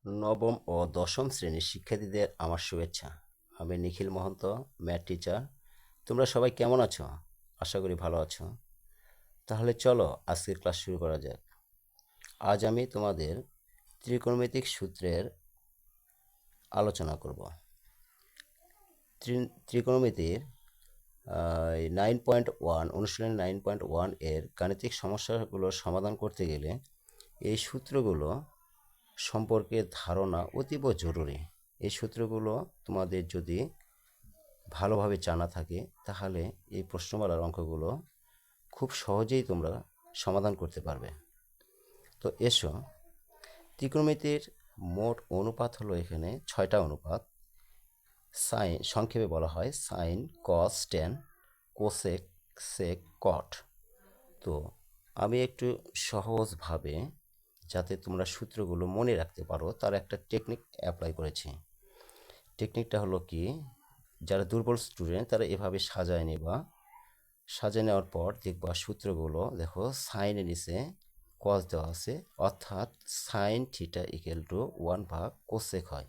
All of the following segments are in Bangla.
নবম ও দশম শ্রেণীর শিক্ষার্থীদের আমার শুভেচ্ছা। আমি নিখিল মহন্ত, ম্যাথ টিচার। তোমরা সবাই কেমন আছো? আশা করি ভালো আছো। তাহলে চলো আজকের ক্লাস শুরু করা যাক। আজ আমি তোমাদের ত্রিকোণমিতিক সূত্রের আলোচনা করব। ত্রিকোণমিতির 9.1 অনুশীলনী 9.1 এর গাণিতিক সমস্যাগুলো সমাধান করতে গেলে এই সূত্রগুলো সম্পর্কে ধারণা অতীব জরুরি। এই সূত্রগুলো তোমাদের যদি ভালোভাবে জানা থাকে তাহলে এই প্রশ্নমালার অঙ্কগুলো খুব সহজেই তোমরা সমাধান করতে পারবে। তো এসো, ত্রিকোণমিতির মোট অনুপাত হলো এখানে 6টা অনুপাত। সাইন সংক্ষেপে বলা হয় সাইন, কস, ট্যান, কোসেক, সেক, কট। তো আমি একটু সহজভাবে যাতে তোমরা সূত্রগুলো মনে রাখতে পারো তার একটা টেকনিক অ্যাপ্লাই করেছি। টেকনিকটা হলো কি, যারা দুর্বল স্টুডেন্ট তারা এভাবে সাজায় নেবা। সাজিয়ে নেওয়ার পর দেখবা সূত্রগুলো দেখো সাইনের নিচে কস দেওয়া আছে, অর্থাৎ সাইন থিটা ইকুয়াল টু 1/কোসেক হয়।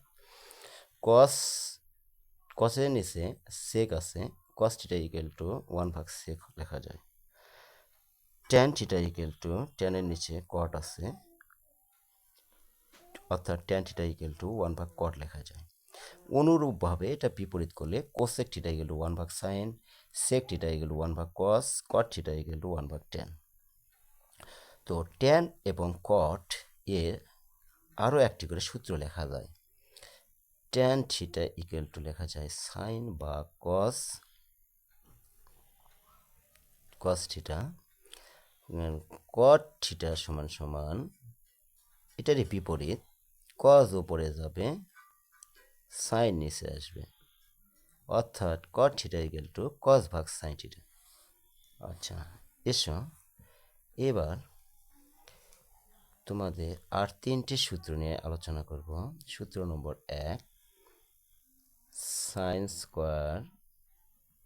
কস কসের নিচে সেক আছে, কস থিটা ইকুয়াল টু 1/সেক লেখা যায়। ট্যান থিটা ইকুয়াল টু ট্যানের নিচে কট আছে, অর্থাৎ ট্যান থিটা ইকুয়াল টু 1/কট লেখা যায়। অনুরূপভাবে এটা বিপরীত করলে কোসেক থিটা ইকুয়াল টু 1/সাইন, সেক থিটা ইকুয়াল টু 1/কস, কট থিটা ইকুয়াল টু 1/ট্যান। তো ট্যান এবং কট এর আরও একটি করে সূত্র লেখা যায়। ট্যান থিটা ইকুয়াল টু লেখা যায় সাইন বা কস থিটা, কট থিটা সমান সমান এটারই বিপরীত, কস উপরে যাবে, সাইন নিচে আসবে, অর্থাৎ কট থিটা ইকুয়াল টু কস/সাইন থিটা। আচ্ছা, এসো এবার তোমাদের আর 3টে সূত্র নিয়ে আলোচনা করব। সূত্র number 1, sine square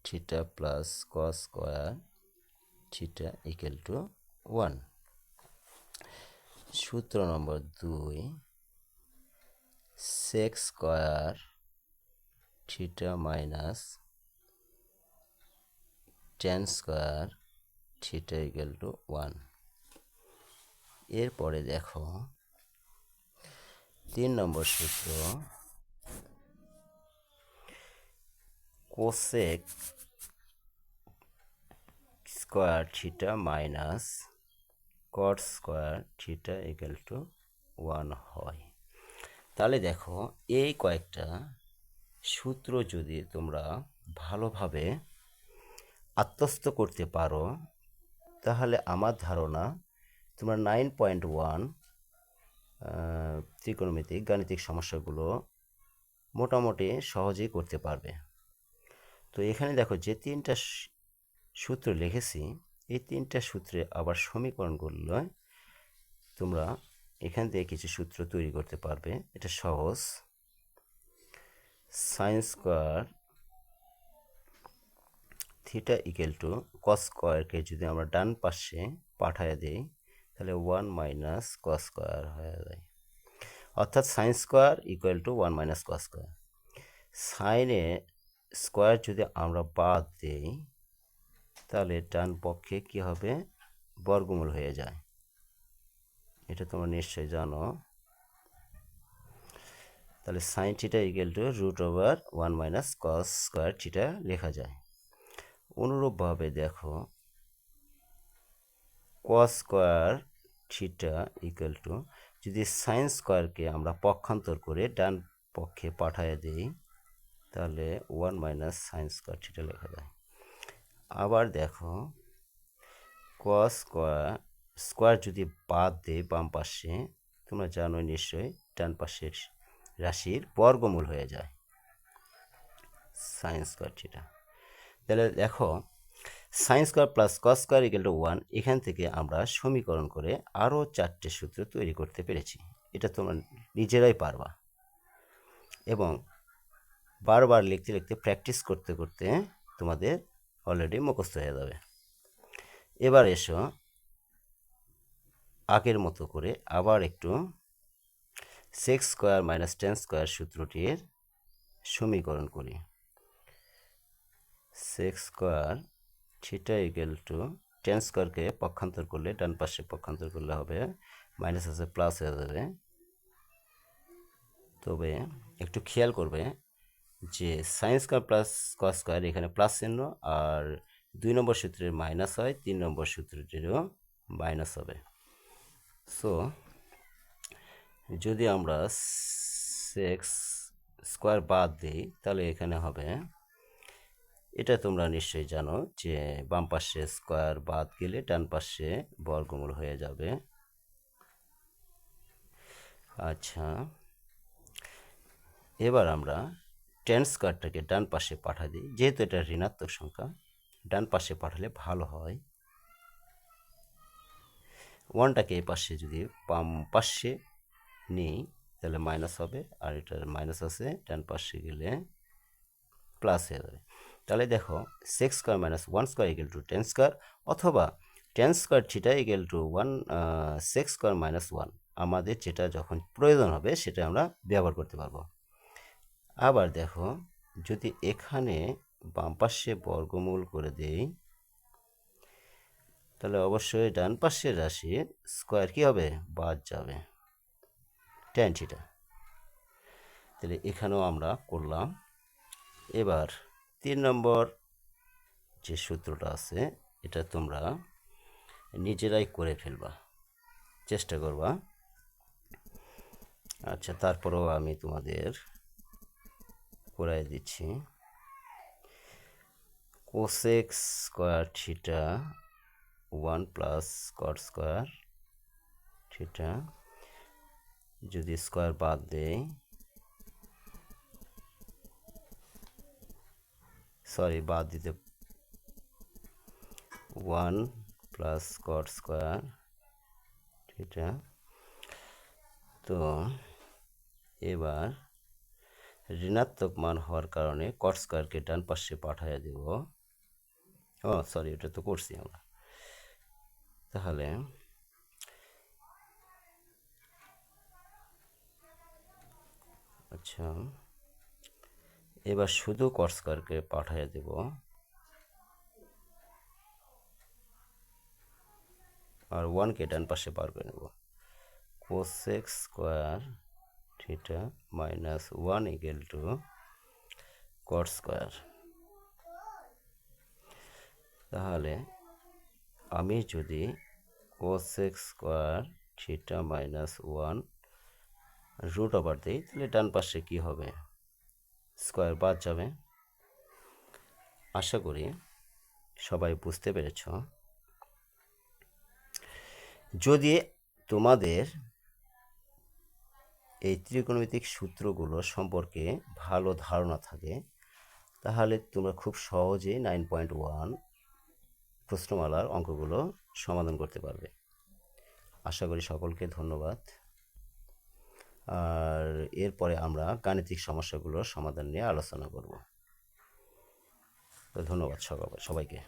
theta plus cos square theta equal to 1। সূত্র number 2, sec square theta minus tan square theta equal to 1। এরপরে দেখো 3 নম্বর সূত্র, cosec square theta minus cot square theta equal to 1 হয়। তাহলে দেখো এই কয়েকটা সূত্র যদি তোমরা ভালোভাবে আত্মস্থ করতে পারো তাহলে আমার ধারণা তোমরা 9.1 ত্রিকোণমিতিক গাণিতিক সমস্যাগুলো মোটামুটি সহজেই করতে পারবে। তো এখানে দেখো যে 3টা সূত্র লিখেছি, এই 3টা সূত্রে আবার সমীকরণগুলো তোমরা এখান থেকে কিছু সূত্র তৈরি করতে পারবে। এটা সহজ। Sine square theta equal to cos স্কোয়ারকে যদি আমরা ডান পাশে পাঠায় দিই তাহলে 1 মাইনাস কস স্কোয়ার হয়ে যায়, অর্থাৎ sine square equal to 1 minus cos square. সাইনে স্কোয়ার যদি আমরা বাদ দিই তাহলে ডান পক্ষে কি হবে, বর্গমূল হয়ে যায়। এটা তোমরা নিশ্চয়ই জানো। তাহলে sign theta equal to √1 minus cos square theta লেখা যায়। অনুরূপভাবে দেখো কস স্কোয়ার থিটা ইকুয়াল টু যদি সাইন স্কোয়ারকে আমরা পক্ষান্তর করে ডান পক্ষে পাঠিয়ে দিই তাহলে 1 মাইনাস সাইন স্কোয়ার থিটা লেখা যায়। আবার দেখো কস স্কোয়ার যদি বাদ দেয় বাম পাশে, তোমরা জানো নিশ্চয়ই ডান পাশের রাশির বর্গমূল হয়ে যায় সাইন স্কোয়ার থিটা। তাহলে দেখো sine square plus cos square equal to 1, এখান থেকে আমরা সমীকরণ করে আরও 4টে সূত্র তৈরি করতে পেরেছি। এটা তোমরা নিজেরাই পারবা এবং বারবার লিখতে লিখতে প্র্যাকটিস করতে করতে তোমাদের অলরেডি মুখস্থ হয়ে যাবে। এবার এসো আগের মতো করে আবার একটু sec square minus tan square সূত্রটির সমীকরণ করি। Sec square theta equal to tan স্কোয়ারকে পক্ষান্তর করলে, ডান পাশে পক্ষান্তর করলে হবে মাইনাস আছে প্লাস হয়ে যাবে। তবে একটু খেয়াল করবে যে sine square plus cos square এখানে প্লাস চিহ্ন, আর 2 নম্বর সূত্রের মাইনাস হয়, 3 নম্বর সূত্রটিরও মাইনাস হবে। সো যদি আমরা সেক্স স্কোয়ার বাদ দিই তাহলে এখানে হবে, এটা তোমরা নিশ্চয়ই জানো যে বাম পাশে স্কোয়ার বাদ গেলে ডান পাশে বর্গমূল হয়ে যাবে। আচ্ছা, এবার আমরা টেন স্কোয়ারটাকে ডান পাশে পাঠা দিই, যেহেতু এটা ঋণাত্মক সংখ্যা ডান পাশে পাঠালে ভালো হয়। ওয়ানটাকে এই পাশে যদি বাম পাশে নিই তাহলে মাইনাস হবে, আর এটার মাইনাস আছে, ডান পাশে গেলে প্লাস হয়ে যাবে। তাহলে দেখো sec square minus one square equal to tan square, অথবা tan square theta equal to one sec square minus one, আমাদের যেটা যখন প্রয়োজন হবে সেটা আমরা ব্যবহার করতে পারবো। আবার দেখো যদি এখানে বাম পাশে বর্গমূল করে দেই তাহলে অবশ্যই ডান পাশের রাশির স্কোয়ার কি হবে, বাদ যাবে, ট্যান থিটা। তাহলে এখানেও আমরা করলাম। এবার 3 নম্বর যে সূত্রটা আছে এটা তোমরা নিজেরাই করে ফেলবা, চেষ্টা করবা। আচ্ছা, তারপরেও আমি তোমাদের করাই দিচ্ছি। Cos x square theta 1 plus cot square theta, যদি স্কোয়ার বাদ দেই, সরি বাদ দিতে 1 প্লাস কট স্কোয়ার থিটা। তো এবার ঋণাত্মক মান হওয়ার কারণে কট স্কোয়ারকে ডান পাশে পাঠিয়ে দেব। ও সরি, এটা তো করছি আমরা। তাহলে আচ্ছা, এবার শুধু কট স্কোয়ারকে পাঠিয়ে দেব, আর ওয়ানকে ডান পাশে বার করে নেব। Cosec x square theta minus one equal to cot square. তাহলে আমি যদি cosec x square theta minus one root over দিই তাহলে ডান পাশে কি হবে, স্কোয়ার বাদ যাবে। আশা করি সবাই বুঝতে পেরেছ। যদি তোমাদের এই ত্রিকোণমিতিক সূত্রগুলো সম্পর্কে ভালো ধারণা থাকে তাহলে তোমরা খুব সহজেই 9.1 প্রশ্নমালার অঙ্কগুলো সমাধান করতে পারবে। আশা করি সকলকে ধন্যবাদ। আর এরপরে আমরা গাণিতিক সমস্যাগুলোর সমাধান নিয়ে আলোচনা করব। তো ধন্যবাদ সবাইকে।